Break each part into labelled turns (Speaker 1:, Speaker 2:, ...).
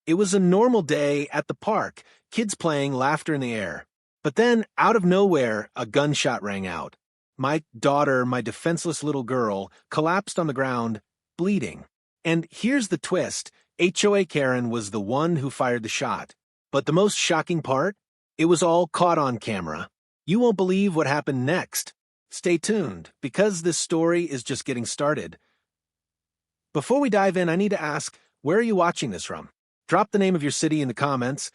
Speaker 1: It was a normal day at the park, kids playing, laughter in the air. But then, out of nowhere, a gunshot rang out. My daughter, my defenseless little girl, collapsed on the ground, bleeding. And here's the twist. HOA Karen was the one who fired the shot. But the most shocking part? It was all caught on camera. You won't believe what happened next. Stay tuned, because this story is just getting started. Before we dive in, I need to ask, where are you watching this from? Drop the name of your city in the comments.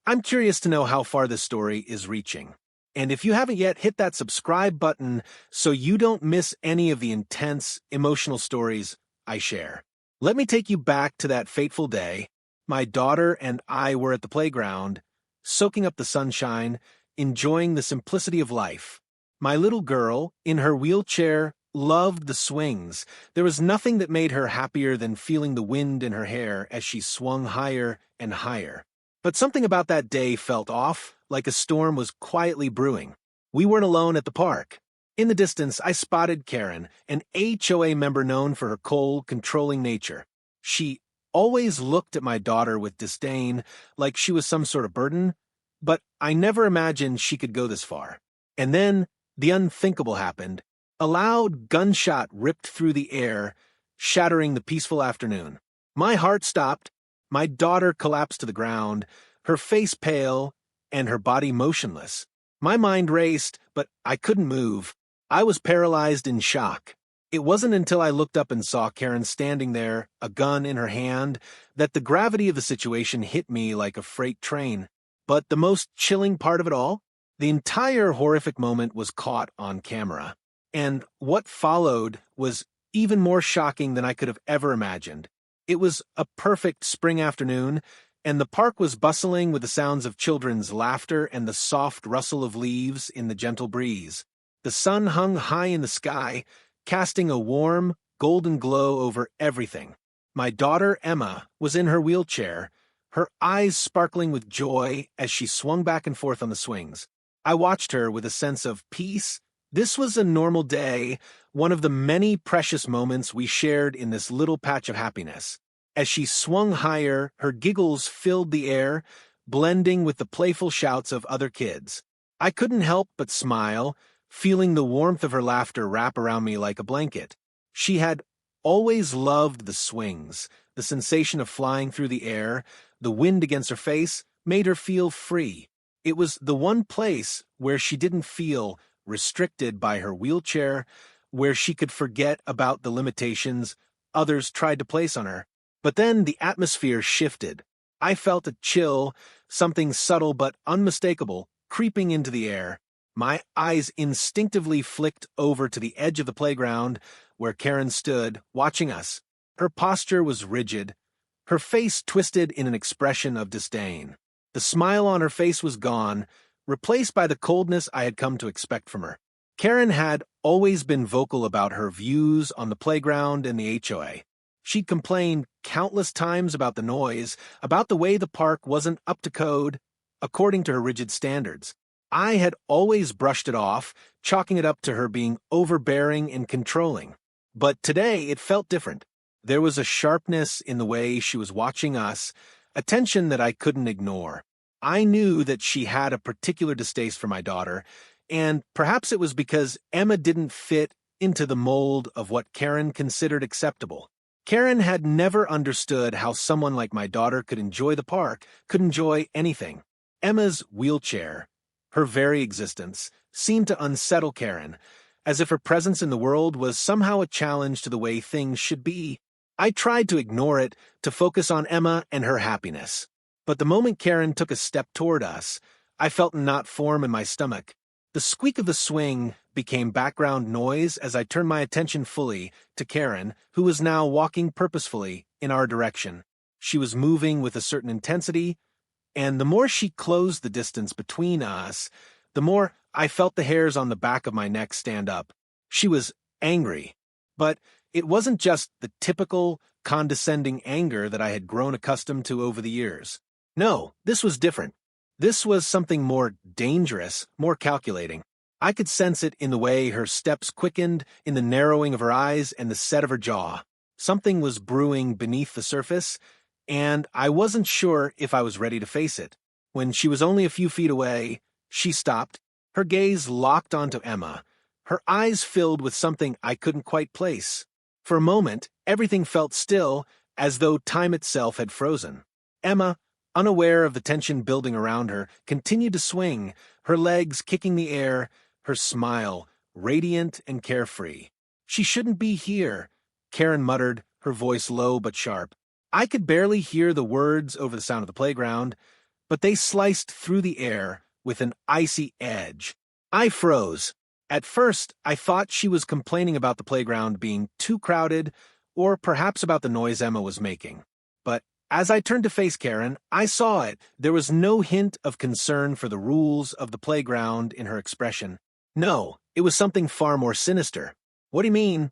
Speaker 1: I'm curious to know how far this story is reaching. And if you haven't yet, hit that subscribe button so you don't miss any of the intense, emotional stories I share. Let me take you back to that fateful day. My daughter and I were at the playground, soaking up the sunshine, enjoying the simplicity of life. My little girl, in her wheelchair, loved the swings. There was nothing that made her happier than feeling the wind in her hair as she swung higher and higher. But something about that day felt off, like a storm was quietly brewing. We weren't alone at the park. In the distance, I spotted Karen, an HOA member known for her cold, controlling nature. She always looked at my daughter with disdain, like she was some sort of burden, but I never imagined she could go this far. And then, the unthinkable happened. A loud gunshot ripped through the air, shattering the peaceful afternoon. My heart stopped. My daughter collapsed to the ground, her face pale and her body motionless. My mind raced, but I couldn't move. I was paralyzed in shock. It wasn't until I looked up and saw Karen standing there, a gun in her hand, that the gravity of the situation hit me like a freight train. But the most chilling part of it all? The entire horrific moment was caught on camera. And what followed was even more shocking than I could have ever imagined. It was a perfect spring afternoon, and the park was bustling with the sounds of children's laughter and the soft rustle of leaves in the gentle breeze. The sun hung high in the sky, casting a warm, golden glow over everything. My daughter, Emma, was in her wheelchair, her eyes sparkling with joy as she swung back and forth on the swings. I watched her with a sense of peace. This was a normal day, one of the many precious moments we shared in this little patch of happiness. As she swung higher, her giggles filled the air, blending with the playful shouts of other kids. I couldn't help but smile, feeling the warmth of her laughter wrap around me like a blanket. She had always loved the swings. The sensation of flying through the air, the wind against her face, made her feel free. It was the one place where she didn't feel restricted by her wheelchair, where she could forget about the limitations others tried to place on her. But then the atmosphere shifted. I felt a chill, something subtle but unmistakable, creeping into the air. My eyes instinctively flicked over to the edge of the playground where Karen stood, watching us. Her posture was rigid, her face twisted in an expression of disdain. The smile on her face was gone, replaced by the coldness I had come to expect from her. Karen had always been vocal about her views on the playground and the HOA. She'd complained countless times about the noise, about the way the park wasn't up to code, according to her rigid standards. I had always brushed it off, chalking it up to her being overbearing and controlling. But today it felt different. There was a sharpness in the way she was watching us, a tension that I couldn't ignore. I knew that she had a particular distaste for my daughter, and perhaps it was because Emma didn't fit into the mold of what Karen considered acceptable. Karen had never understood how someone like my daughter could enjoy the park, could enjoy anything. Emma's wheelchair, her very existence, seemed to unsettle Karen, as if her presence in the world was somehow a challenge to the way things should be. I tried to ignore it, to focus on Emma and her happiness. But the moment Karen took a step toward us, I felt a knot form in my stomach. The squeak of the swing became background noise as I turned my attention fully to Karen, who was now walking purposefully in our direction. She was moving with a certain intensity, and the more she closed the distance between us, the more I felt the hairs on the back of my neck stand up. She was angry, but it wasn't just the typical, condescending anger that I had grown accustomed to over the years. No, this was different. This was something more dangerous, more calculating. I could sense it in the way her steps quickened, in the narrowing of her eyes and the set of her jaw. Something was brewing beneath the surface, and I wasn't sure if I was ready to face it. When she was only a few feet away, she stopped, her gaze locked onto Emma, her eyes filled with something I couldn't quite place. For a moment, everything felt still, as though time itself had frozen. Emma, unaware of the tension building around her, continued to swing, her legs kicking the air, her smile radiant and carefree. "She shouldn't be here," Karen muttered, her voice low but sharp. I could barely hear the words over the sound of the playground, but they sliced through the air with an icy edge. I froze. At first, I thought she was complaining about the playground being too crowded, or perhaps about the noise Emma was making. But as I turned to face Karen, I saw it. There was no hint of concern for the rules of the playground in her expression. No, it was something far more sinister. "What do you mean?"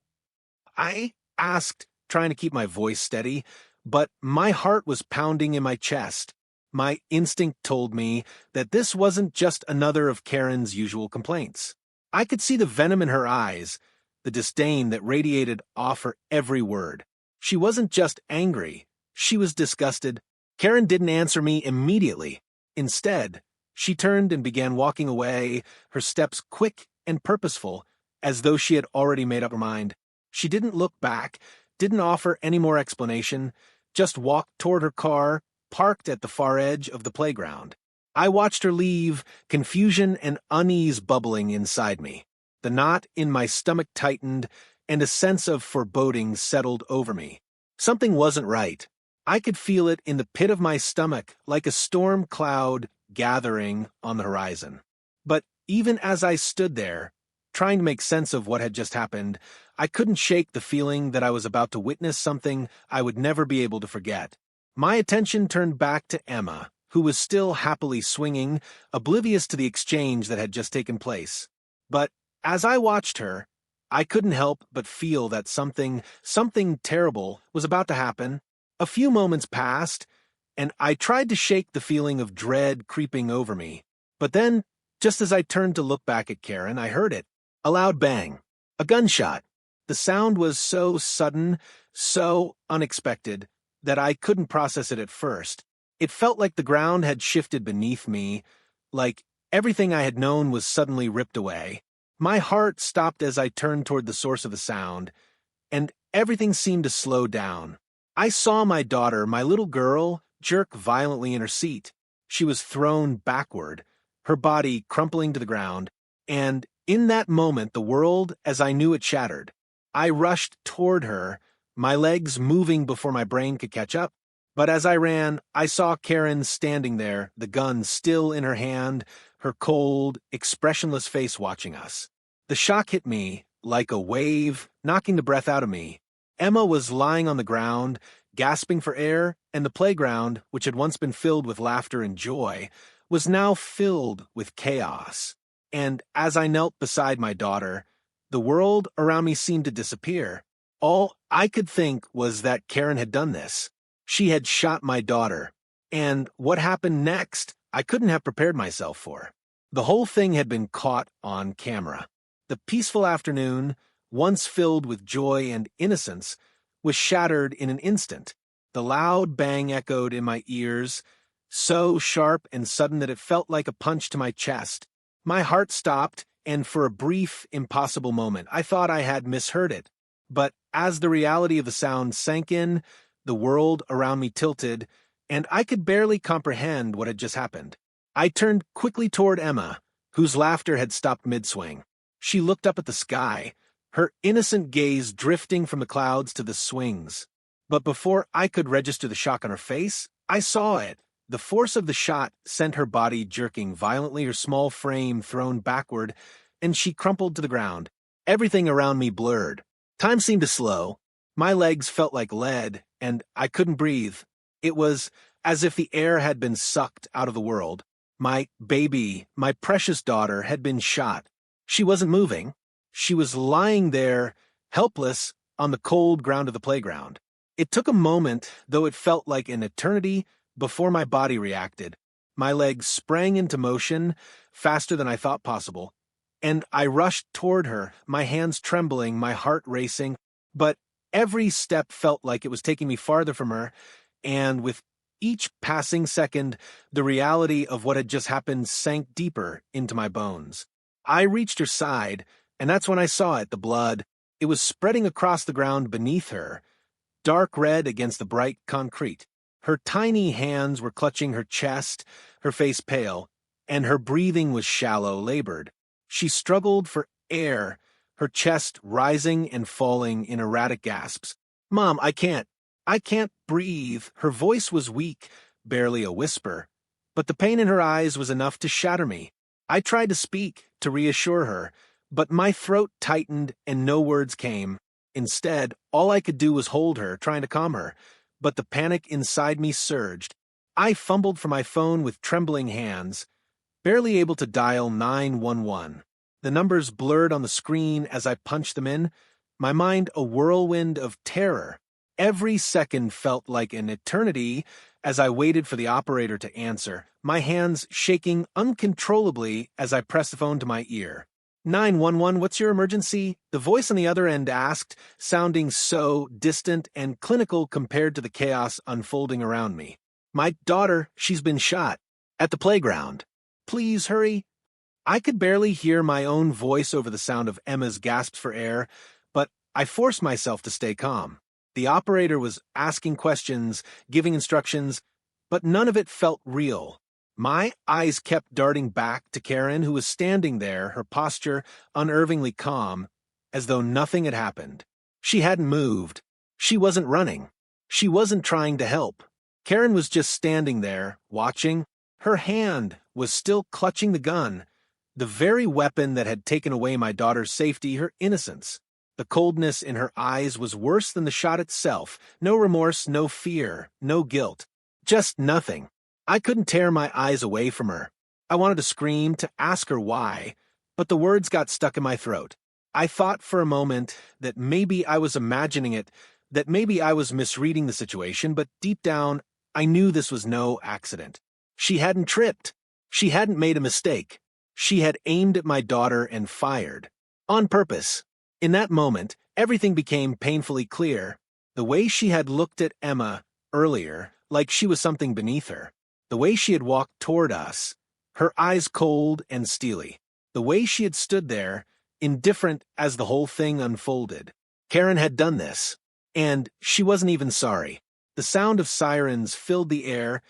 Speaker 1: I asked, trying to keep my voice steady, but my heart was pounding in my chest. My instinct told me that this wasn't just another of Karen's usual complaints. I could see the venom in her eyes, the disdain that radiated off her every word. She wasn't just angry, she was disgusted. Karen didn't answer me immediately. Instead, she turned and began walking away, her steps quick and purposeful, as though she had already made up her mind. She didn't look back, didn't offer any more explanation, just walked toward her car, parked at the far edge of the playground. I watched her leave, confusion and unease bubbling inside me. The knot in my stomach tightened, and a sense of foreboding settled over me. Something wasn't right. I could feel it in the pit of my stomach, like a storm cloud gathering on the horizon. But even as I stood there, trying to make sense of what had just happened, I couldn't shake the feeling that I was about to witness something I would never be able to forget. My attention turned back to Emma, who was still happily swinging, oblivious to the exchange that had just taken place. But as I watched her, I couldn't help but feel that something terrible was about to happen. A few moments passed, and I tried to shake the feeling of dread creeping over me. But then, just as I turned to look back at Karen, I heard it. A loud bang. A gunshot. The sound was so sudden, so unexpected, that I couldn't process it at first. It felt like the ground had shifted beneath me, like everything I had known was suddenly ripped away. My heart stopped as I turned toward the source of the sound, and everything seemed to slow down. I saw my daughter, my little girl, jerk violently in her seat. She was thrown backward, her body crumpling to the ground, and in that moment the world as I knew it shattered. I rushed toward her, my legs moving before my brain could catch up. But as I ran, I saw Karen standing there, the gun still in her hand, her cold, expressionless face watching us. The shock hit me like a wave, knocking the breath out of me. Emma was lying on the ground, gasping for air, and the playground, which had once been filled with laughter and joy, was now filled with chaos. And as I knelt beside my daughter, the world around me seemed to disappear. All I could think was that Karen had done this. She had shot my daughter. And what happened next, I couldn't have prepared myself for. The whole thing had been caught on camera. The peaceful afternoon, once filled with joy and innocence, was shattered in an instant. The loud bang echoed in my ears, so sharp and sudden that it felt like a punch to my chest. My heart stopped, and for a brief, impossible moment, I thought I had misheard it. But as the reality of the sound sank in, the world around me tilted, and I could barely comprehend what had just happened. I turned quickly toward Emma, whose laughter had stopped mid-swing. She looked up at the sky, her innocent gaze drifting from the clouds to the swings. But before I could register the shock on her face, I saw it. The force of the shot sent her body jerking violently, her small frame thrown backward, and she crumpled to the ground. Everything around me blurred. Time seemed to slow. My legs felt like lead, and I couldn't breathe. It was as if the air had been sucked out of the world. My baby, my precious daughter, had been shot. She wasn't moving. She was lying there, helpless, on the cold ground of the playground. It took a moment, though it felt like an eternity, before my body reacted. My legs sprang into motion, faster than I thought possible, and I rushed toward her, my hands trembling, my heart racing. But every step felt like it was taking me farther from her, and with each passing second, the reality of what had just happened sank deeper into my bones. I reached her side, and that's when I saw it, the blood. It was spreading across the ground beneath her, dark red against the bright concrete. Her tiny hands were clutching her chest, her face pale, and her breathing was shallow, labored. She struggled for air, her chest rising and falling in erratic gasps. "Mom, I can't breathe." Her voice was weak, barely a whisper, but the pain in her eyes was enough to shatter me. I tried to speak, to reassure her, but my throat tightened and no words came. Instead, all I could do was hold her, trying to calm her, but the panic inside me surged. I fumbled for my phone with trembling hands, barely able to dial 911. The numbers blurred on the screen as I punched them in, my mind a whirlwind of terror. Every second felt like an eternity as I waited for the operator to answer, my hands shaking uncontrollably as I pressed the phone to my ear. 911, what's your emergency? The voice on the other end asked, sounding so distant and clinical compared to the chaos unfolding around me. My daughter, she's been shot. At the playground. Please hurry. I could barely hear my own voice over the sound of Emma's gasps for air, but I forced myself to stay calm. The operator was asking questions, giving instructions, but none of it felt real. My eyes kept darting back to Karen, who was standing there, her posture unnervingly calm, as though nothing had happened. She hadn't moved. She wasn't running. She wasn't trying to help. Karen was just standing there, watching. Her hand was still clutching the gun, the very weapon that had taken away my daughter's safety, her innocence. The coldness in her eyes was worse than the shot itself. No remorse, no fear, no guilt. Just nothing. I couldn't tear my eyes away from her. I wanted to scream, to ask her why, but the words got stuck in my throat. I thought for a moment that maybe I was imagining it, that maybe I was misreading the situation, but deep down, I knew this was no accident. She hadn't tripped. She hadn't made a mistake. She had aimed at my daughter and fired. On purpose. In that moment, everything became painfully clear. The way she had looked at Emma earlier, like she was something beneath her. The way she had walked toward us, her eyes cold and steely. The way she had stood there, indifferent as the whole thing unfolded. Karen had done this, and she wasn't even sorry. The sound of sirens filled the air,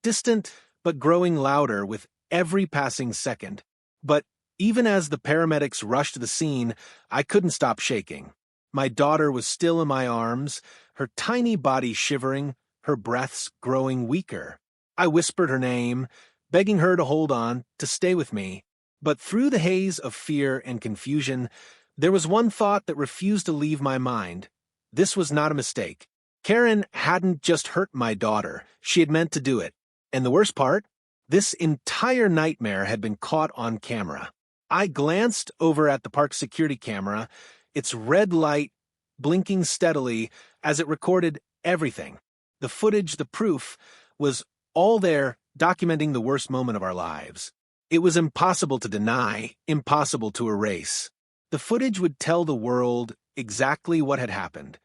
Speaker 1: distant but growing louder with every passing second. But even as the paramedics rushed to the scene, I couldn't stop shaking. My daughter was still in my arms, her tiny body shivering, her breaths growing weaker. I whispered her name, begging her to hold on, to stay with me. But through the haze of fear and confusion, there was one thought that refused to leave my mind. This was not a mistake. Karen hadn't just hurt my daughter. She had meant to do it. And the worst part? This entire nightmare had been caught on camera. I glanced over at the park security camera, its red light blinking steadily as it recorded everything. The footage, the proof, was all there, documenting the worst moment of our lives. It was impossible to deny, impossible to erase. The footage would tell the world exactly what had happened,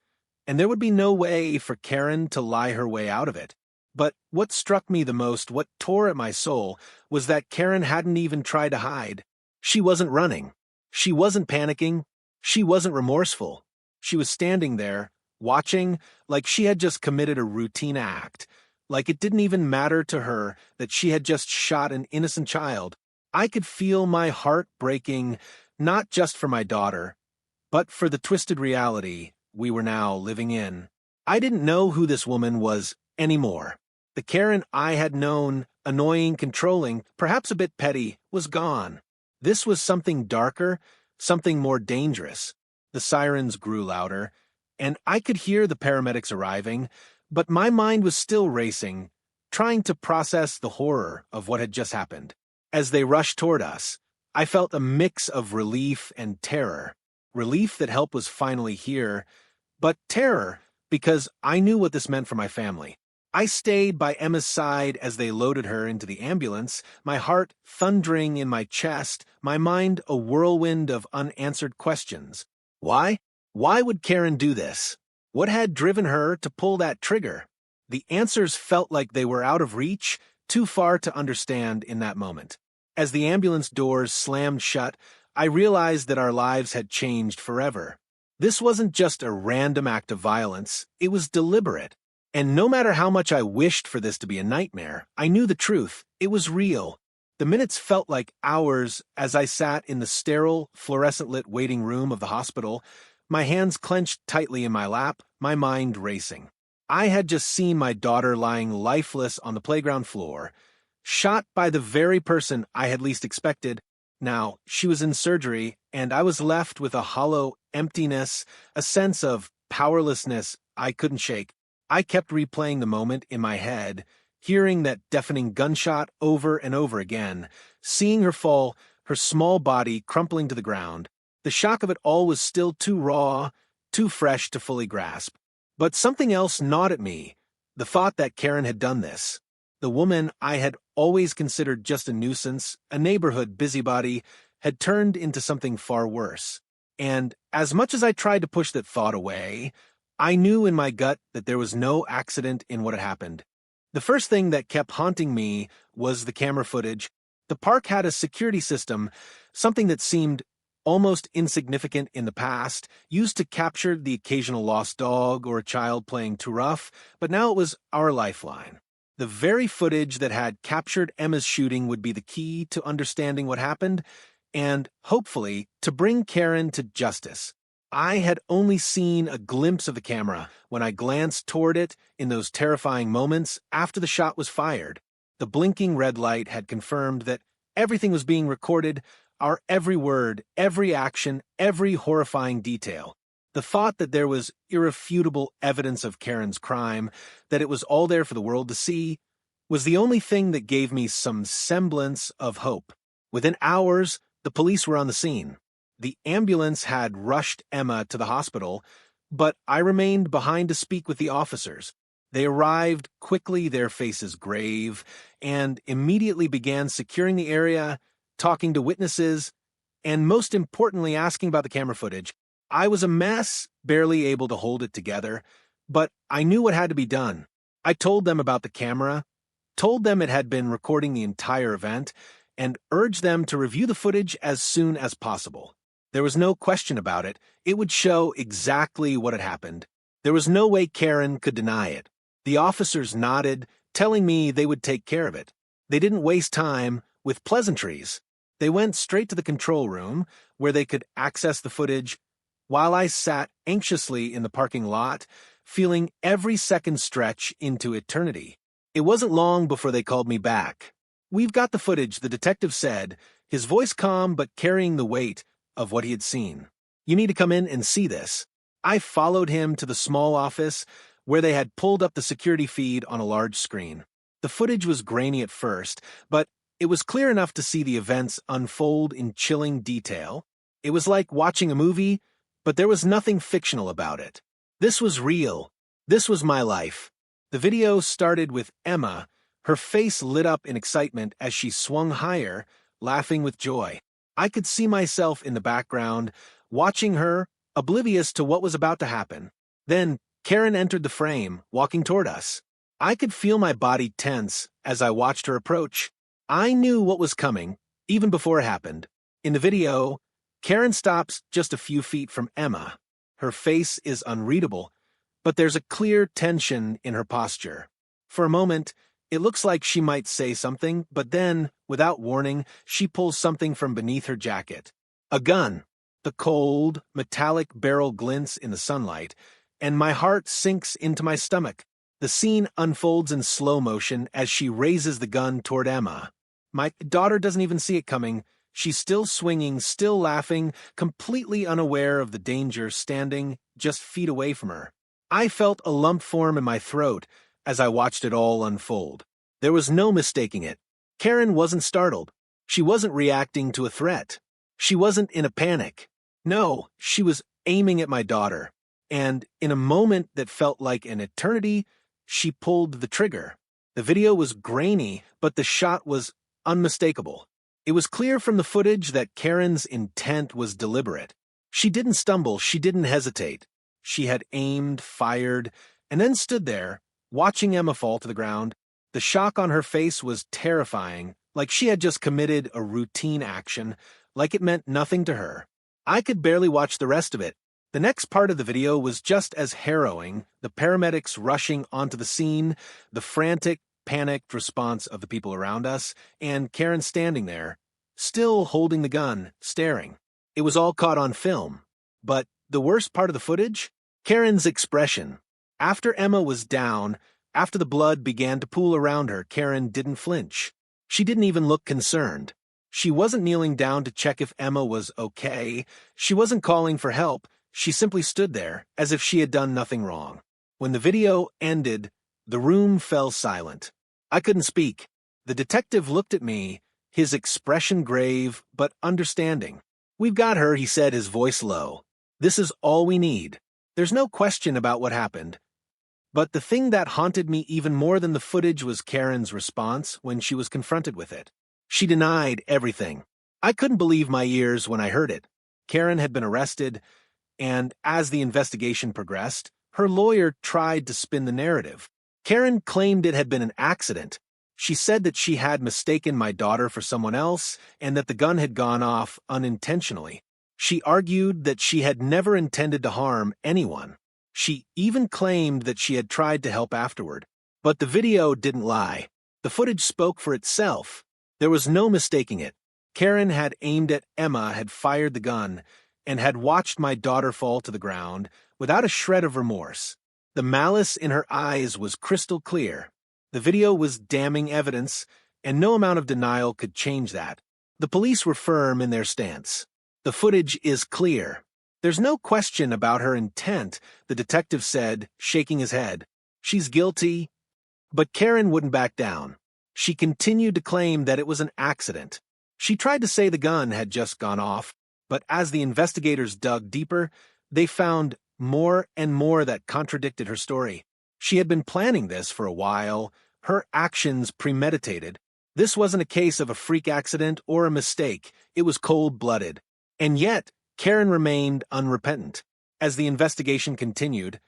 Speaker 1: and there would be no way for Karen to lie her way out of it. But what struck me the most, what tore at my soul, was that Karen hadn't even tried to hide. She wasn't running. She wasn't panicking. She wasn't remorseful. She was standing there, watching, like she had just committed a routine act, like it didn't even matter to her that she had just shot an innocent child. I could feel my heart breaking, not just for my daughter, but for the twisted reality we were now living in. I didn't know who this woman was anymore. The Karen I had known, annoying, controlling, perhaps a bit petty, was gone. This was something darker, something more dangerous. The sirens grew louder, and I could hear the paramedics arriving, but my mind was still racing, trying to process the horror of what had just happened. As they rushed toward us, I felt a mix of relief and terror. Relief that help was finally here, but terror because I knew what this meant for my family. I stayed by Emma's side as they loaded her into the ambulance, my heart thundering in my chest, my mind a whirlwind of unanswered questions. Why? Why would Karen do this? What had driven her to pull that trigger? The answers felt like they were out of reach, too far to understand in that moment. As the ambulance doors slammed shut, I realized that our lives had changed forever. This wasn't just a random act of violence, it was deliberate. And no matter how much I wished for this to be a nightmare, I knew the truth. It was real. The minutes felt like hours as I sat in the sterile, fluorescent-lit waiting room of the hospital, my hands clenched tightly in my lap, my mind racing. I had just seen my daughter lying lifeless on the playground floor, shot by the very person I had least expected. Now, she was in surgery, and I was left with a hollow emptiness, a sense of powerlessness I couldn't shake. I kept replaying the moment in my head, hearing that deafening gunshot over and over again, seeing her fall, her small body crumpling to the ground. The shock of it all was still too raw, too fresh to fully grasp. But something else gnawed at me, the thought that Karen had done this. The woman I had always considered just a nuisance, a neighborhood busybody, had turned into something far worse. And as much as I tried to push that thought away, I knew in my gut that there was no accident in what had happened. The first thing that kept haunting me was the camera footage. The park had a security system, something that seemed almost insignificant in the past, used to capture the occasional lost dog or a child playing too rough, but now it was our lifeline. The very footage that had captured Emma's shooting would be the key to understanding what happened and, hopefully, to bring Karen to justice. I had only seen a glimpse of the camera when I glanced toward it in those terrifying moments after the shot was fired. The blinking red light had confirmed that everything was being recorded, our every word, every action, every horrifying detail. The thought that there was irrefutable evidence of Karen's crime, that it was all there for the world to see, was the only thing that gave me some semblance of hope. Within hours, the police were on the scene. The ambulance had rushed Emma to the hospital, but I remained behind to speak with the officers. They arrived quickly, their faces grave, and immediately began securing the area, talking to witnesses, and most importantly asking about the camera footage. I was a mess, barely able to hold it together, but I knew what had to be done. I told them about the camera, told them it had been recording the entire event, and urged them to review the footage as soon as possible. There was no question about it. It would show exactly what had happened. There was no way Karen could deny it. The officers nodded, telling me they would take care of it. They didn't waste time with pleasantries. They went straight to the control room, where they could access the footage, while I sat anxiously in the parking lot, feeling every second stretch into eternity. It wasn't long before they called me back. "We've got the footage," the detective said, his voice calm but carrying the weight of what he had seen. "You need to come in and see this." I followed him to the small office, where they had pulled up the security feed on a large screen. The footage was grainy at first, but it was clear enough to see the events unfold in chilling detail. It was like watching a movie, but there was nothing fictional about it. This was real. This was my life. The video started with Emma, her face lit up in excitement as she swung higher, laughing with joy. I could see myself in the background, watching her, oblivious to what was about to happen. Then Karen entered the frame, walking toward us. I could feel my body tense as I watched her approach. I knew what was coming, even before it happened. In the video, Karen stops just a few feet from Emma. Her face is unreadable, but there's a clear tension in her posture. For a moment, it looks like she might say something, but then, without warning, she pulls something from beneath her jacket. A gun. The cold, metallic barrel glints in the sunlight, and my heart sinks into my stomach. The scene unfolds in slow motion as she raises the gun toward Emma. My daughter doesn't even see it coming. She's still swinging, still laughing, completely unaware of the danger, standing just feet away from her. I felt a lump form in my throat as I watched it all unfold. There was no mistaking it. Karen wasn't startled. She wasn't reacting to a threat. She wasn't in a panic. No, she was aiming at my daughter. And in a moment that felt like an eternity, she pulled the trigger. The video was grainy, but the shot was unmistakable. It was clear from the footage that Karen's intent was deliberate. She didn't stumble, she didn't hesitate. She had aimed, fired, and then stood there, Watching Emma fall to the ground, the shock on her face was terrifying, like she had just committed a routine action, like it meant nothing to her. I could barely watch the rest of it. The next part of the video was just as harrowing, the paramedics rushing onto the scene, the frantic, panicked response of the people around us, and Karen standing there, still holding the gun, staring. It was all caught on film. But the worst part of the footage? Karen's expression. After Emma was down, after the blood began to pool around her, Karen didn't flinch. She didn't even look concerned. She wasn't kneeling down to check if Emma was okay. She wasn't calling for help. She simply stood there, as if she had done nothing wrong. When the video ended, the room fell silent. I couldn't speak. The detective looked at me, his expression grave but understanding. "We've got her," he said, his voice low. "This is all we need. There's no question about what happened." But the thing that haunted me even more than the footage was Karen's response when she was confronted with it. She denied everything. I couldn't believe my ears when I heard it. Karen had been arrested, and as the investigation progressed, her lawyer tried to spin the narrative. Karen claimed it had been an accident. She said that she had mistaken my daughter for someone else and that the gun had gone off unintentionally. She argued that she had never intended to harm anyone. She even claimed that she had tried to help afterward. But the video didn't lie. The footage spoke for itself. There was no mistaking it. Karen had aimed at Emma, had fired the gun, and had watched my daughter fall to the ground without a shred of remorse. The malice in her eyes was crystal clear. The video was damning evidence, and no amount of denial could change that. The police were firm in their stance. "The footage is clear. There's no question about her intent," the detective said, shaking his head. "She's guilty." But Karen wouldn't back down. She continued to claim that it was an accident. She tried to say the gun had just gone off, but as the investigators dug deeper, they found more and more that contradicted her story. She had been planning this for a while, her actions premeditated. This wasn't a case of a freak accident or a mistake, it was cold-blooded. And yet, Karen remained unrepentant. As the investigation continued,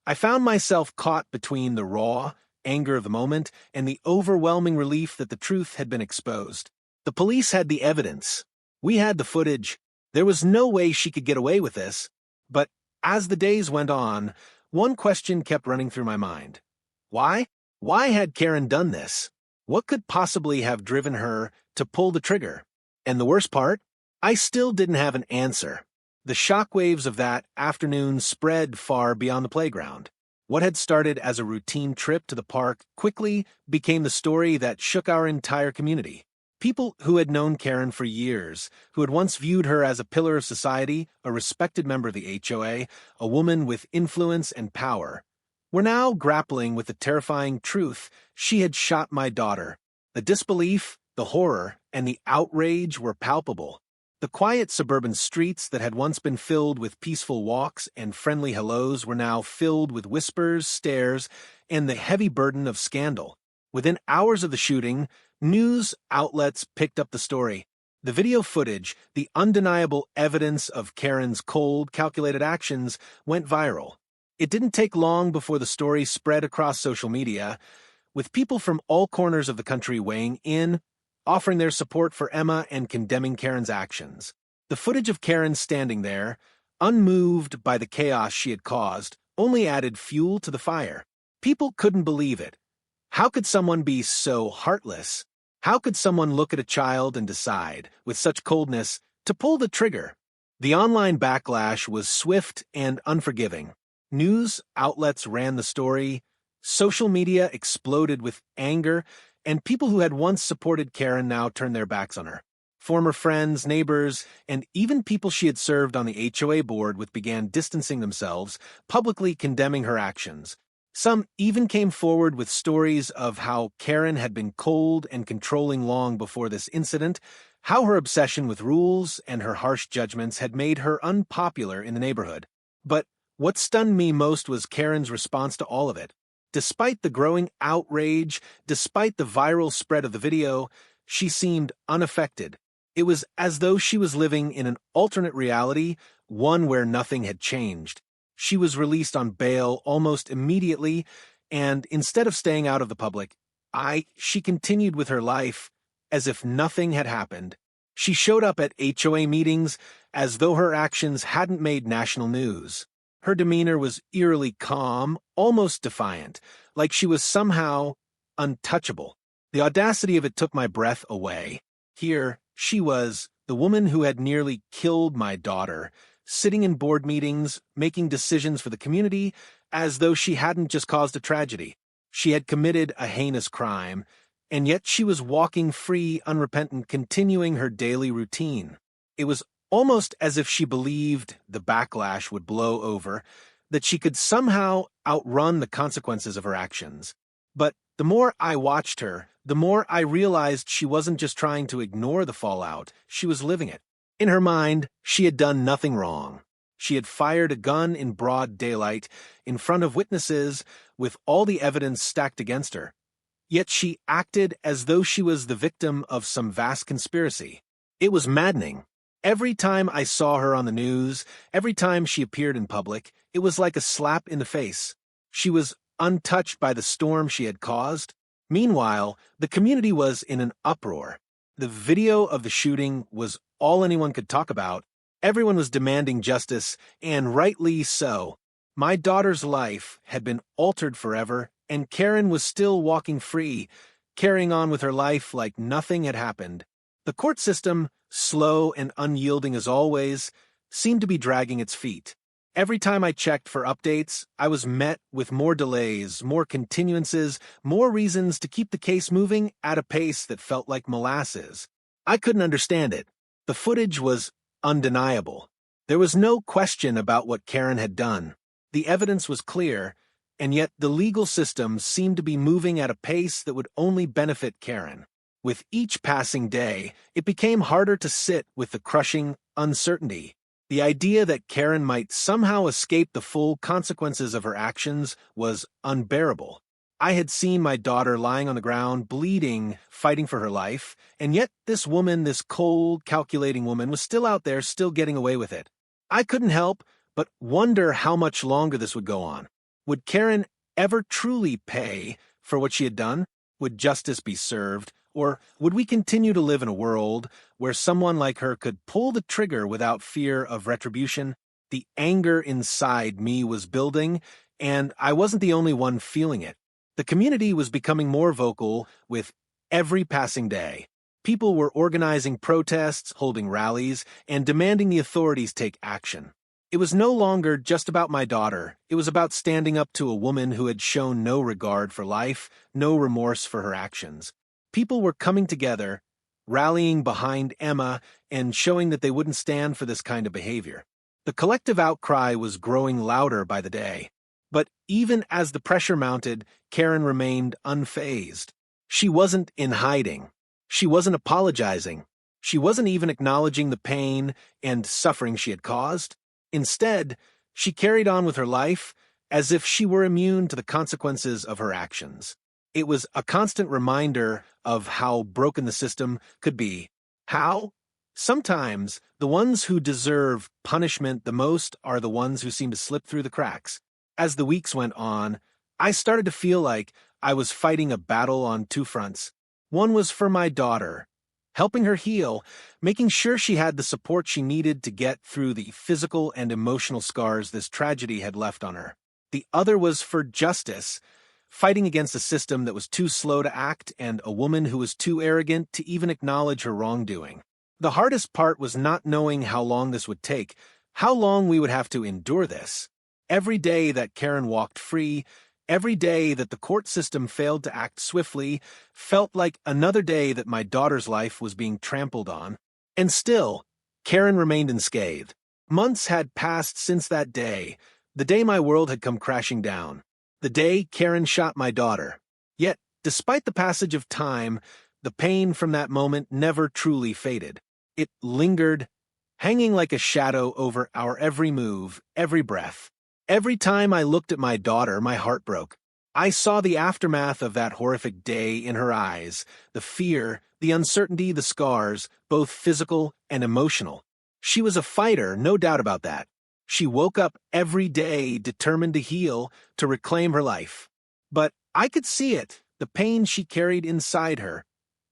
Speaker 1: I found myself caught between the raw anger of the moment and the overwhelming relief that the truth had been exposed. The police had the evidence. We had the footage. There was no way she could get away with this. But as the days went on, one question kept running through my mind. Why? Why had Karen done this? What could possibly have driven her to pull the trigger? And the worst part? I still didn't have an answer. The shockwaves of that afternoon spread far beyond the playground. What had started as a routine trip to the park quickly became the story that shook our entire community. People who had known Karen for years, who had once viewed her as a pillar of society, a respected member of the HOA, a woman with influence and power, were now grappling with the terrifying truth: she had shot my daughter. The disbelief, the horror, and the outrage were palpable. The quiet suburban streets that had once been filled with peaceful walks and friendly hellos were now filled with whispers, stares, and the heavy burden of scandal. Within hours of the shooting, news outlets picked up the story. The video footage, the undeniable evidence of Karen's cold, calculated actions, went viral. It didn't take long before the story spread across social media, with people from all corners of the country weighing in, offering their support for Emma and condemning Karen's actions. The footage of Karen standing there, unmoved by the chaos she had caused, only added fuel to the fire. People couldn't believe it. How could someone be so heartless? How could someone look at a child and decide, with such coldness, to pull the trigger? The online backlash was swift and unforgiving. News outlets ran the story, social media exploded with anger, and people who had once supported Karen now turned their backs on her. Former friends, neighbors, and even people she had served on the HOA board with began distancing themselves, publicly condemning her actions. Some even came forward with stories of how Karen had been cold and controlling long before this incident, how her obsession with rules and her harsh judgments had made her unpopular in the neighborhood. But what stunned me most was Karen's response to all of it. Despite the growing outrage, despite the viral spread of the video, she seemed unaffected. It was as though she was living in an alternate reality, one where nothing had changed. She was released on bail almost immediately, and instead of staying out of the public, she continued with her life as if nothing had happened. She showed up at HOA meetings as though her actions hadn't made national news. Her demeanor was eerily calm, almost defiant, like she was somehow untouchable. The audacity of it took my breath away. Here, she was, the woman who had nearly killed my daughter, sitting in board meetings, making decisions for the community, as though she hadn't just caused a tragedy. She had committed a heinous crime, and yet she was walking free, unrepentant, continuing her daily routine. It was almost as if she believed the backlash would blow over, that she could somehow outrun the consequences of her actions. But the more I watched her, the more I realized she wasn't just trying to ignore the fallout, she was living it. In her mind, she had done nothing wrong. She had fired a gun in broad daylight, in front of witnesses, with all the evidence stacked against her. Yet she acted as though she was the victim of some vast conspiracy. It was maddening. Every time I saw her on the news, every time she appeared in public, it was like a slap in the face. She was untouched by the storm she had caused. Meanwhile, the community was in an uproar. The video of the shooting was all anyone could talk about. Everyone was demanding justice, and rightly so. My daughter's life had been altered forever, and Karen was still walking free, carrying on with her life like nothing had happened. The court system, slow and unyielding as always, seemed to be dragging its feet. Every time I checked for updates, I was met with more delays, more continuances, more reasons to keep the case moving at a pace that felt like molasses. I couldn't understand it. The footage was undeniable. There was no question about what Karen had done. The evidence was clear, and yet the legal system seemed to be moving at a pace that would only benefit Karen. With each passing day, it became harder to sit with the crushing uncertainty. The idea that Karen might somehow escape the full consequences of her actions was unbearable. I had seen my daughter lying on the ground, bleeding, fighting for her life, and yet this woman, this cold, calculating woman, was still out there, still getting away with it. I couldn't help but wonder how much longer this would go on. Would Karen ever truly pay for what she had done? Would justice be served? Or would we continue to live in a world where someone like her could pull the trigger without fear of retribution? The anger inside me was building, and I wasn't the only one feeling it. The community was becoming more vocal with every passing day. People were organizing protests, holding rallies, and demanding the authorities take action. It was no longer just about my daughter. It was about standing up to a woman who had shown no regard for life, no remorse for her actions. People were coming together, rallying behind Emma, and showing that they wouldn't stand for this kind of behavior. The collective outcry was growing louder by the day. But even as the pressure mounted, Karen remained unfazed. She wasn't in hiding. She wasn't apologizing. She wasn't even acknowledging the pain and suffering she had caused. Instead, she carried on with her life as if she were immune to the consequences of her actions. It was a constant reminder of how broken the system could be. How? Sometimes the ones who deserve punishment the most are the ones who seem to slip through the cracks. As the weeks went on, I started to feel like I was fighting a battle on two fronts. One was for my daughter, helping her heal, making sure she had the support she needed to get through the physical and emotional scars this tragedy had left on her. The other was for justice, fighting against a system that was too slow to act and a woman who was too arrogant to even acknowledge her wrongdoing. The hardest part was not knowing how long this would take, how long we would have to endure this. Every day that Karen walked free, every day that the court system failed to act swiftly, felt like another day that my daughter's life was being trampled on. And still, Karen remained unscathed. Months had passed since that day, the day my world had come crashing down. The day Karen shot my daughter. Yet, despite the passage of time, the pain from that moment never truly faded. It lingered, hanging like a shadow over our every move, every breath. Every time I looked at my daughter, my heart broke. I saw the aftermath of that horrific day in her eyes, the fear, the uncertainty, the scars, both physical and emotional. She was a fighter, no doubt about that. She woke up every day determined to heal, to reclaim her life. But I could see it, the pain she carried inside her.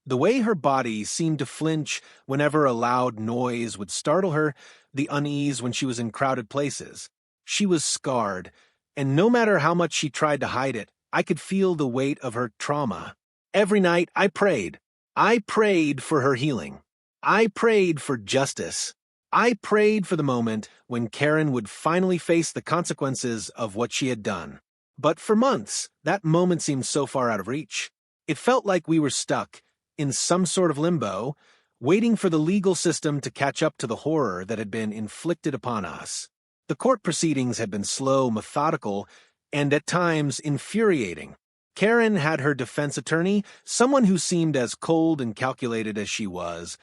Speaker 1: The way her body seemed to flinch whenever a loud noise would startle her, the unease when she was in crowded places. She was scarred, and no matter how much she tried to hide it, I could feel the weight of her trauma. Every night I prayed. I prayed for her healing. I prayed for justice. I prayed for the moment when Karen would finally face the consequences of what she had done. But for months, that moment seemed so far out of reach. It felt like we were stuck in some sort of limbo, waiting for the legal system to catch up to the horror that had been inflicted upon us. The court proceedings had been slow, methodical, and at times infuriating. Karen had her defense attorney, someone who seemed as cold and calculated as she was,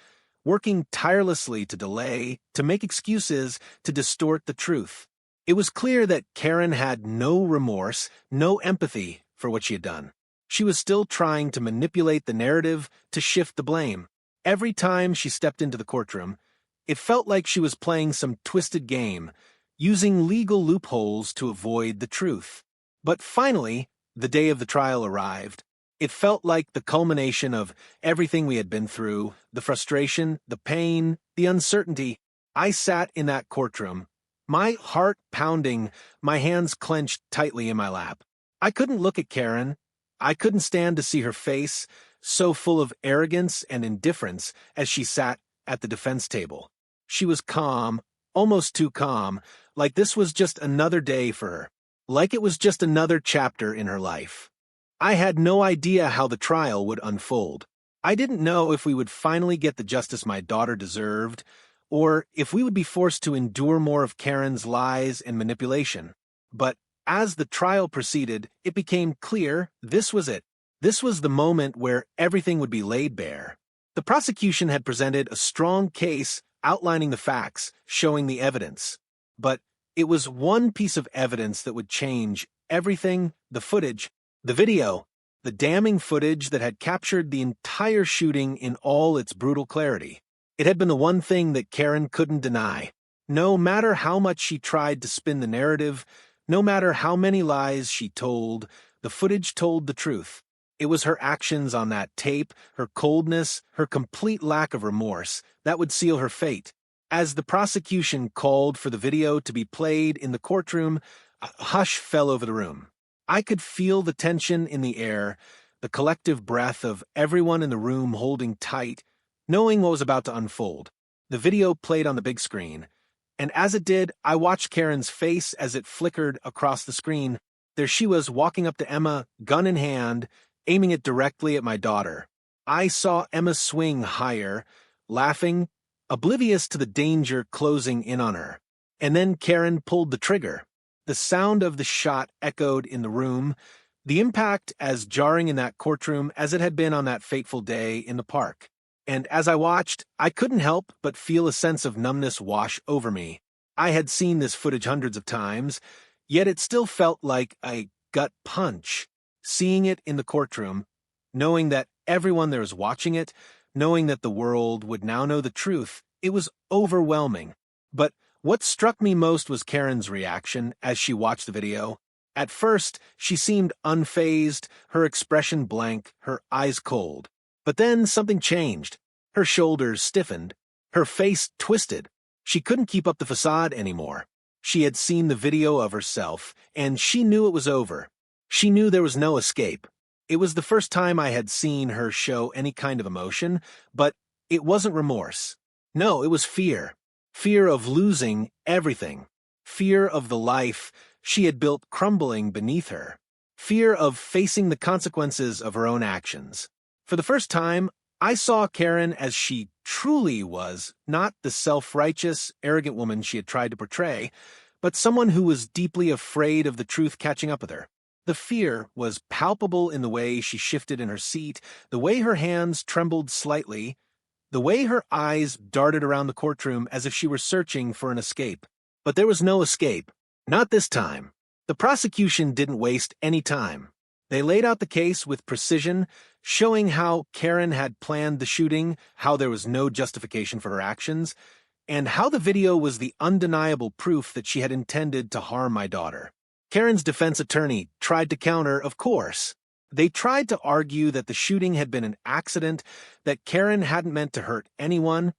Speaker 1: working tirelessly to delay, to make excuses, to distort the truth. It was clear that Karen had no remorse, no empathy for what she had done. She was still trying to manipulate the narrative, to shift the blame. Every time she stepped into the courtroom, it felt like she was playing some twisted game, using legal loopholes to avoid the truth. But finally, the day of the trial arrived. It felt like the culmination of everything we had been through, the frustration, the pain, the uncertainty. I sat in that courtroom, my heart pounding, my hands clenched tightly in my lap. I couldn't look at Karen. I couldn't stand to see her face, so full of arrogance and indifference as she sat at the defense table. She was calm, almost too calm, like this was just another day for her, like it was just another chapter in her life. I had no idea how the trial would unfold. I didn't know if we would finally get the justice my daughter deserved, or if we would be forced to endure more of Karen's lies and manipulation. But as the trial proceeded, it became clear this was it. This was the moment where everything would be laid bare. The prosecution had presented a strong case outlining the facts, showing the evidence. But it was one piece of evidence that would change everything: the footage. The video, the damning footage that had captured the entire shooting in all its brutal clarity. It had been the one thing that Karen couldn't deny. No matter how much she tried to spin the narrative, no matter how many lies she told, the footage told the truth. It was her actions on that tape, her coldness, her complete lack of remorse, that would seal her fate. As the prosecution called for the video to be played in the courtroom, a hush fell over the room. I could feel the tension in the air, the collective breath of everyone in the room holding tight, knowing what was about to unfold. The video played on the big screen, and as it did, I watched Karen's face as it flickered across the screen. There she was, walking up to Emma, gun in hand, aiming it directly at my daughter. I saw Emma swing higher, laughing, oblivious to the danger closing in on her. And then Karen pulled the trigger. The sound of the shot echoed in the room, the impact as jarring in that courtroom as it had been on that fateful day in the park. And as I watched, I couldn't help but feel a sense of numbness wash over me. I had seen this footage hundreds of times, yet it still felt like a gut punch. Seeing it in the courtroom, knowing that everyone there was watching it, knowing that the world would now know the truth, it was overwhelming. But what struck me most was Karen's reaction as she watched the video. At first, she seemed unfazed, her expression blank, her eyes cold. But then something changed. Her shoulders stiffened, her face twisted. She couldn't keep up the facade anymore. She had seen the video of herself, and she knew it was over. She knew there was no escape. It was the first time I had seen her show any kind of emotion, but it wasn't remorse. No, it was fear. Fear of losing everything. Fear of the life she had built crumbling beneath her. Fear of facing the consequences of her own actions. For the first time, I saw Karen as she truly was, not the self-righteous, arrogant woman she had tried to portray, but someone who was deeply afraid of the truth catching up with her. The fear was palpable in the way she shifted in her seat, the way her hands trembled slightly, the way her eyes darted around the courtroom as if she were searching for an escape. But there was no escape. Not this time. The prosecution didn't waste any time. They laid out the case with precision, showing how Karen had planned the shooting, how there was no justification for her actions, and how the video was the undeniable proof that she had intended to harm my daughter. Karen's defense attorney tried to counter, of course. They tried to argue that the shooting had been an accident, that Karen hadn't meant to hurt anyone,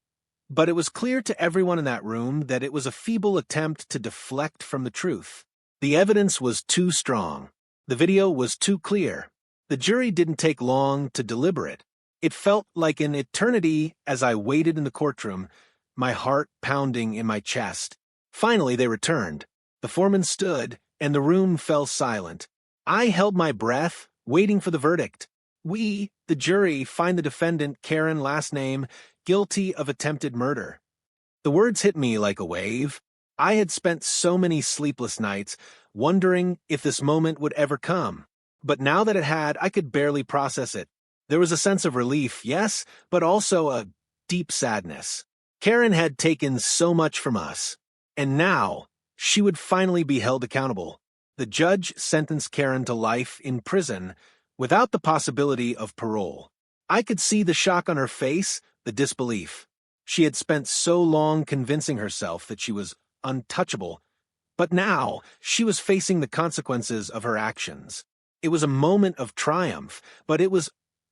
Speaker 1: but it was clear to everyone in that room that it was a feeble attempt to deflect from the truth. The evidence was too strong. The video was too clear. The jury didn't take long to deliberate. It felt like an eternity as I waited in the courtroom, my heart pounding in my chest. Finally, they returned. The foreman stood, and the room fell silent. I held my breath, waiting for the verdict. We, the jury, find the defendant, Karen, last name, guilty of attempted murder. The words hit me like a wave. I had spent so many sleepless nights, wondering if this moment would ever come. But now that it had, I could barely process it. There was a sense of relief, yes, but also a deep sadness. Karen had taken so much from us, and now she would finally be held accountable. The judge sentenced Karen to life in prison without the possibility of parole. I could see the shock on her face, the disbelief. She had spent so long convincing herself that she was untouchable, but now she was facing the consequences of her actions. It was a moment of triumph, but it was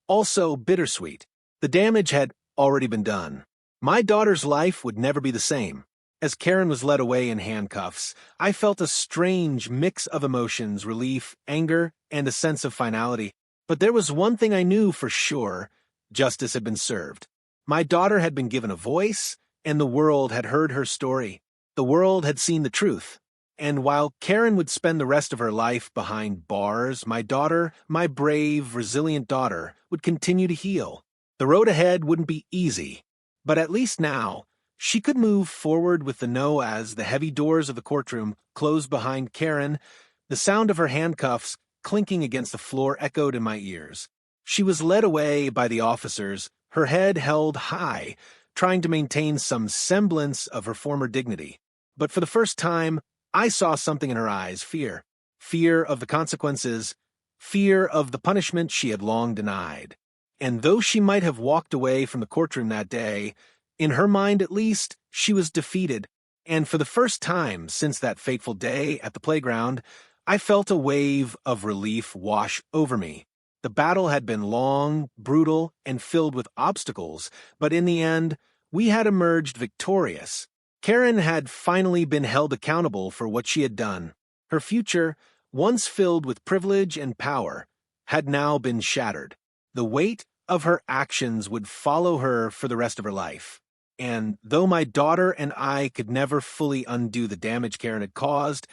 Speaker 1: also bittersweet. The damage had already been done. My daughter's life would never be the same. As Karen was led away in handcuffs, I felt a strange mix of emotions, relief, anger, and a sense of finality. But there was one thing I knew for sure: justice had been served. My daughter had been given a voice, and the world had heard her story. The world had seen the truth. And while Karen would spend the rest of her life behind bars, my daughter, my brave, resilient daughter, would continue to heal. The road ahead wouldn't be easy, but at least now, she could move forward with the know as the heavy doors of the courtroom closed behind Karen. The sound of her handcuffs clinking against the floor echoed in my ears. She was led away by the officers, her head held high, trying to maintain some semblance of her former dignity. But for the first time, I saw something in her eyes: fear. Fear of the consequences, fear of the punishment she had long denied. And though she might have walked away from the courtroom that day, in her mind at least, she was defeated. And for the first time since that fateful day at the playground, I felt a wave of relief wash over me. The battle had been long, brutal, and filled with obstacles, but in the end, we had emerged victorious. Karen had finally been held accountable for what she had done. Her future, once filled with privilege and power, had now been shattered. The weight of her actions would follow her for the rest of her life. And though my daughter and I could never fully undo the damage Karen had caused,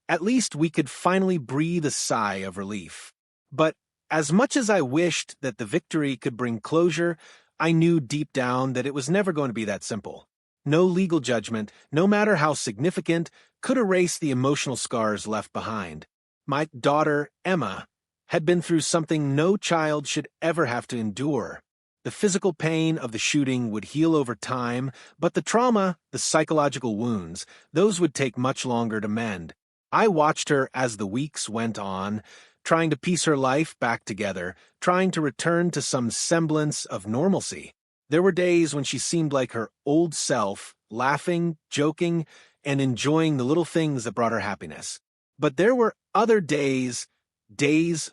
Speaker 1: at least we could finally breathe a sigh of relief. But as much as I wished that the victory could bring closure, I knew deep down that it was never going to be that simple. No legal judgment, no matter how significant, could erase the emotional scars left behind. My daughter, Emma, had been through something no child should ever have to endure. The physical pain of the shooting would heal over time, but the trauma, the psychological wounds, those would take much longer to mend. I watched her as the weeks went on, trying to piece her life back together, trying to return to some semblance of normalcy. There were days when she seemed like her old self, laughing, joking, and enjoying the little things that brought her happiness. But there were other days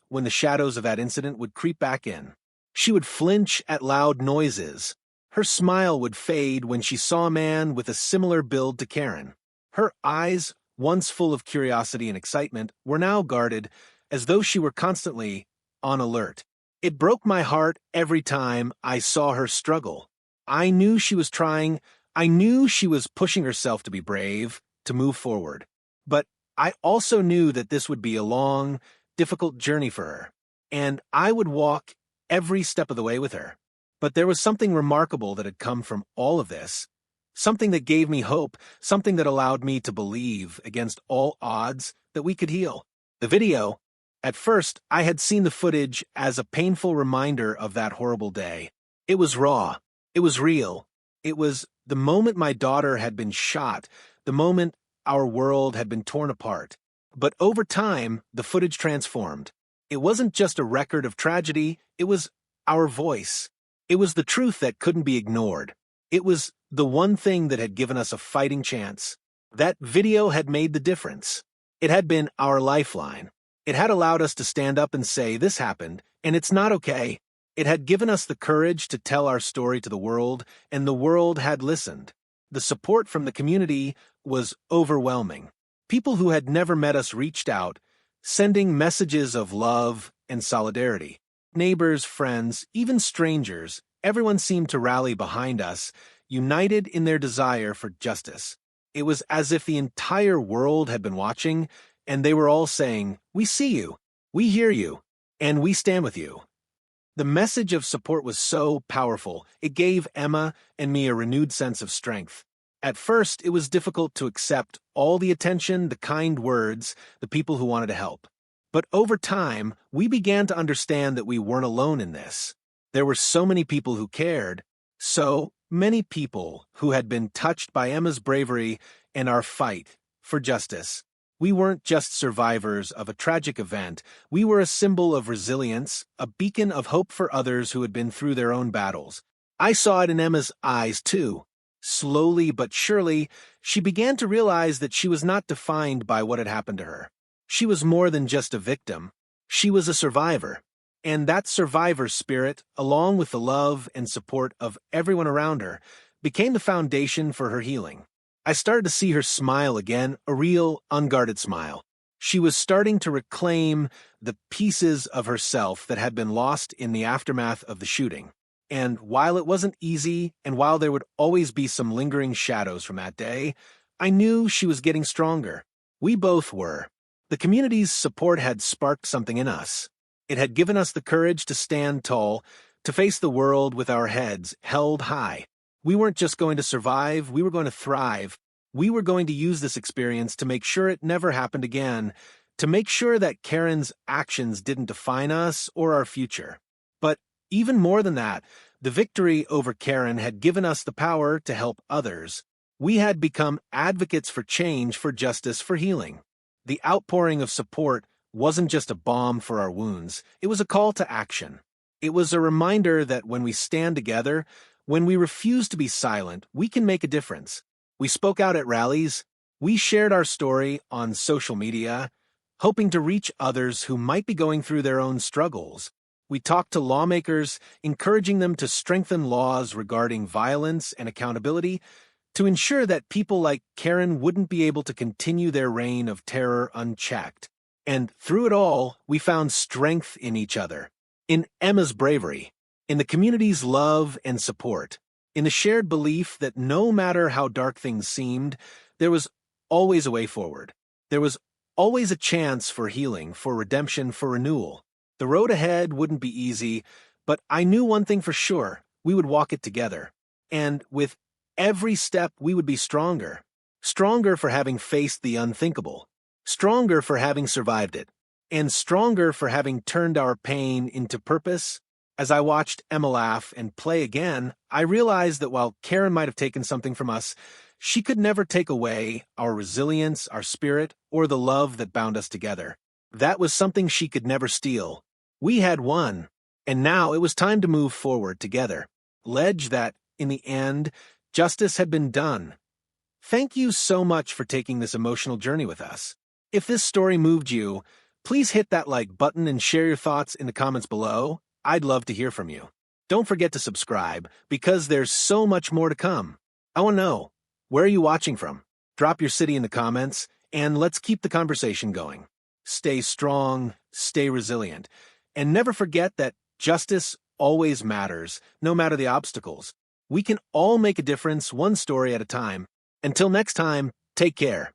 Speaker 1: when the shadows of that incident would creep back in. She would flinch at loud noises. Her smile would fade when she saw a man with a similar build to Karen. Her eyes, once full of curiosity and excitement, were now guarded, as though she were constantly on alert. It broke my heart every time I saw her struggle. I knew she was trying. I knew she was pushing herself to be brave, to move forward. But I also knew that this would be a long, difficult journey for her, and I would walk every step of the way with her. But there was something remarkable that had come from all of this, something that gave me hope, something that allowed me to believe, against all odds, that we could heal. The video. At first, I had seen the footage as a painful reminder of that horrible day. It was raw. It was real. It was the moment my daughter had been shot, the moment our world had been torn apart. But over time, the footage transformed. It wasn't just a record of tragedy, it was our voice. It was the truth that couldn't be ignored. It was the one thing that had given us a fighting chance. That video had made the difference. It had been our lifeline. It had allowed us to stand up and say, "This happened, and it's not okay." It had given us the courage to tell our story to the world, and the world had listened. The support from the community was overwhelming. People who had never met us reached out, sending messages of love and solidarity. Neighbors, friends, even strangers, everyone seemed to rally behind us, united in their desire for justice. It was as if the entire world had been watching, and they were all saying, "We see you, we hear you, and we stand with you." The message of support was so powerful, it gave Emma and me a renewed sense of strength. At first, it was difficult to accept all the attention, the kind words, the people who wanted to help. But over time, we began to understand that we weren't alone in this. There were so many people who cared, so many people who had been touched by Emma's bravery and our fight for justice. We weren't just survivors of a tragic event, we were a symbol of resilience, a beacon of hope for others who had been through their own battles. I saw it in Emma's eyes, too. Slowly but surely, she began to realize that she was not defined by what had happened to her. She was more than just a victim. She was a survivor. And that survivor spirit, along with the love and support of everyone around her, became the foundation for her healing. I started to see her smile again, a real, unguarded smile. She was starting to reclaim the pieces of herself that had been lost in the aftermath of the shooting. And while it wasn't easy, and while there would always be some lingering shadows from that day, I knew she was getting stronger. We both were. The community's support had sparked something in us. It had given us the courage to stand tall, to face the world with our heads held high. We weren't just going to survive, we were going to thrive. We were going to use this experience to make sure it never happened again, to make sure that Karen's actions didn't define us or our future. But even more than that, the victory over Karen had given us the power to help others. We had become advocates for change, for justice, for healing. The outpouring of support wasn't just a balm for our wounds, it was a call to action. It was a reminder that when we stand together, when we refuse to be silent, we can make a difference. We spoke out at rallies. We shared our story on social media, hoping to reach others who might be going through their own struggles. We talked to lawmakers, encouraging them to strengthen laws regarding violence and accountability to ensure that people like Karen wouldn't be able to continue their reign of terror unchecked. And through it all, we found strength in each other, in Emma's bravery, in the community's love and support, in the shared belief that no matter how dark things seemed, there was always a way forward. There was always a chance for healing, for redemption, for renewal. The road ahead wouldn't be easy, but I knew one thing for sure: we would walk it together. And with every step, we would be stronger. Stronger for having faced the unthinkable. Stronger for having survived it. And stronger for having turned our pain into purpose. As I watched Emma laugh and play again, I realized that while Karen might have taken something from us, she could never take away our resilience, our spirit, or the love that bound us together. That was something she could never steal. We had won, and now it was time to move forward together. Ledge that, in the end, justice had been done. Thank you so much for taking this emotional journey with us. If this story moved you, please hit that like button and share your thoughts in the comments below. I'd love to hear from you. Don't forget to subscribe, because there's so much more to come. I want to know, where are you watching from? Drop your city in the comments, and let's keep the conversation going. Stay strong, stay resilient, and never forget that justice always matters, no matter the obstacles. We can all make a difference, one story at a time. Until next time, take care.